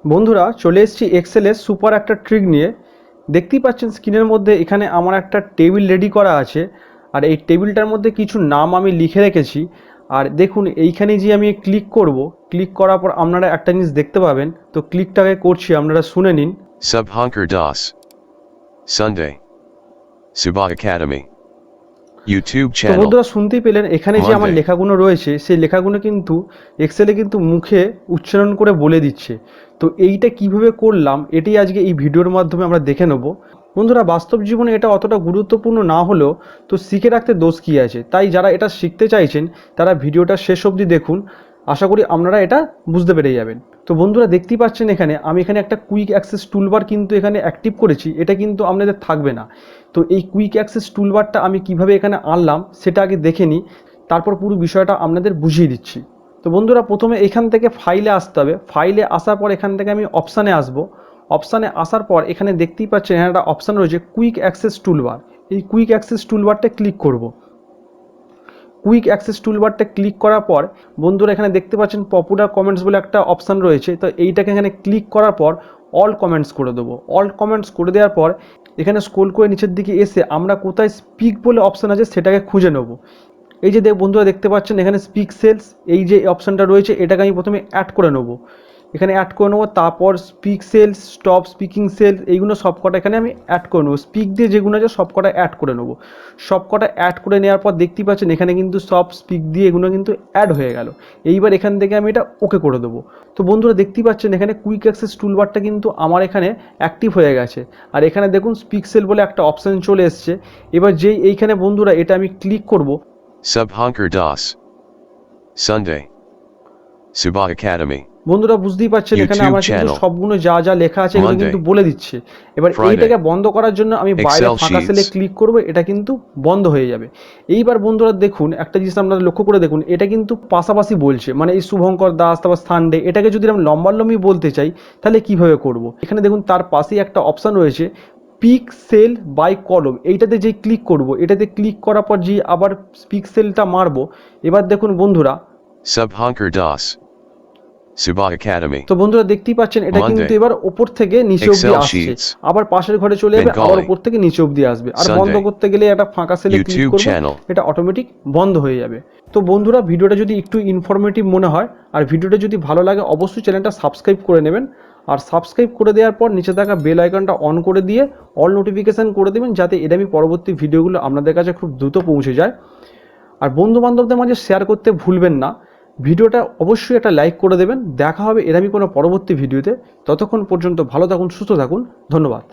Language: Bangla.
বন্ধুরা চলে এসেছি এক্সেলের সুপার একটা ট্রিক নিয়ে। দেখতেই পাচ্ছেন স্ক্রিনের মধ্যে এখানে আমার একটা টেবিল রেডি করা আছে, আর এই টেবিলটার মধ্যে কিছু নাম আমি লিখে রেখেছি। আর দেখুন এইখানে যে আমি ক্লিক করব, ক্লিক করার পর আপনারা একটা জিনিস দেখতে পাবেন। তো ক্লিকটাকে করছি, আপনারা শুনে নিন। Subha Das. Sunday. Subha Academy. YouTube তো channel. বন্ধুরা শুনতেই পেলেন, এখানে যে আমার Monday. লেখাগুলো রয়েছে সেই লেখাগুলো কিন্তু এক্সেলে কিন্তু মুখে উচ্চারণ করে বলে দিচ্ছে। তো এইটা কিভাবে করলাম এটাই আজকে এই ভিডিওর মাধ্যমে আমরা দেখে নেব। বন্ধুরা বাস্তব জীবনে এটা অতটা গুরুত্বপূর্ণ না হলেও তো শিখে রাখতে দোষ কী আছে, তাই যারা এটা শিখতে চাইছেন তারা ভিডিওটা শেষ অবধি দেখুন। আশা করি আপনারা এটা বুঝতে পেরে যাবেন। তো বন্ধুরা দেখতেই পাচ্ছেন আমি এখানে একটা কুইক অ্যাক্সেস টুলবার কিন্তু এখানে অ্যাক্টিভ করেছি। এটা কিন্তু আপনাদের থাকবে না। তো এই কুইক অ্যাক্সেস টুলবারটা আমি কিভাবে এখানে আনলাম সেটা আগে দেখে নিই, তারপর পুরো বিষয়টা আপনাদের বুঝিয়ে দিচ্ছি। তো বন্ধুরা প্রথমে এখান থেকে ফাইলে আসতে হবে। ফাইলে আসার পর এখান থেকে আমি অপশানে আসব। অপশানে আসার পর এখানে দেখতেই পাচ্ছেন এখানে একটা অপশান রয়েছে কুইক অ্যাক্সেস টুলবার। এই কুইক অ্যাক্সেস টুলবারটা ক্লিক করব। কুইক অ্যাক্সেস টুলবারটা ক্লিক করার পর বন্ধুরা এখানে দেখতে পাচ্ছেন পপুলার কমেন্টস বলে একটা অপশান রয়েছে। তো এইটাকে এখানে ক্লিক করার পর অল কমেন্টস করে দেবো। অল কমেন্টস করে দেওয়ার পর এখানে স্ক্রল করে নিচের দিকে এসে আমরা কোথায় স্পিক বলে অপশান আছে সেটাকে খুঁজে নেব। এই যে বন্ধুরা দেখতে পাচ্ছেন এখানে স্পিক সেলস এই যে অপশানটা রয়েছে, এটাকে আমি প্রথমে অ্যাড করে নেব। এখানে অ্যাড করে নেবো, তারপর speak sales, stop speaking sales, এইগুলো সবকটা এখানে আমি অ্যাড করে নেবো। স্পিক দিয়ে যেগুলো আছে সবকটা অ্যাড করে নেবো। সবকটা অ্যাড করে নেওয়ার পর দেখতেই পাচ্ছেন এখানে কিন্তু সব স্পিক দিয়ে এগুলো কিন্তু অ্যাড হয়ে গেল। এইবার এখান থেকে আমি এটা ওকে করে দেবো। তো বন্ধুরা দেখতেই পাচ্ছেন এখানে কুইক অ্যাক্সেস টুলবারটা কিন্তু আমার এখানে অ্যাক্টিভ হয়ে গেছে। আর এখানে দেখুন স্পিক সেল বলে একটা অপশান চলে এসছে। এবার যেই এইখানে বন্ধুরা এটা আমি ক্লিক করব। Subha Das. Sunday. Subha Academy. বন্ধুরা বুঝতেই পারছেন এখানে YouTube আমার কিন্তু channel. সবগুলো যা যা লেখা আছে এগুলো Monday. কিন্তু বলে দিচ্ছে। এবার Friday. এইটাকে বন্ধ করার জন্য আমি বাইরে Excel ফাঁকা সেলে sheets. ক্লিক করব, এটা কিন্তু বন্ধ হয়ে যাবে। এইবার বন্ধুরা দেখুন একটা জিনিস আপনারা লক্ষ্য করে দেখুন, এটা কিন্তু পাশাপাশি বলছে, মানে এই শুভঙ্কর দাস তারপর সানডে, এটাকে যদি আমি লম্বালম্বি বলতে চাই তাহলে কিভাবে করব। এখানে দেখুন তার পাশেই একটা অপশান রয়েছে পিক সেল বাই কলম। এইটাতে যেই ক্লিক করব, এটাতে ক্লিক করার পর যে আবার পিক সেলটা মারবো। এবার দেখুন বন্ধুরা Subha Das. Subha Academy. তো বন্ধুরা দেখতেই পাচ্ছেন এটা কিন্তু এবার ওপর থেকে নিচে অবধি Excel আসছে। sheets. আবার পাশের ঘরে চলে যাবে, আবার Bengali. ওপর থেকে নিচে অবধি আসবে। আর Sunday. বন্ধ করতে গেলে একটা ফাঁকা সেলে ক্লিক YouTube করব, channel. এটা অটোমেটিক বন্ধ হয়ে যাবে। তো বন্ধুরা ভিডিওটা যদি একটু ইনফরমেটিভ মনে হয় আর ভিডিওটা যদি ভালো লাগে অবশ্যই চ্যানেলটা সাবস্ক্রাইব করে নেবেন। আর সাবস্ক্রাইব করে দেওয়ার পর নিচে থাকা বেল আইকনটা অন করে দিয়ে অল নোটিফিকেশান করে দেবেন, যাতে এরকমই পরবর্তী ভিডিওগুলো আপনাদের কাছে খুব দ্রুত পৌঁছে যায়। আর বন্ধু বান্ধবদের মাঝে শেয়ার করতে ভুলবেন না। ভিডিওটা অবশ্যই একটা লাইক করে দেবেন। দেখা হবে এরকমই কোনো পরবর্তী ভিডিওতে। ততক্ষণ পর্যন্ত ভালো থাকুন, সুস্থ থাকুন। ধন্যবাদ।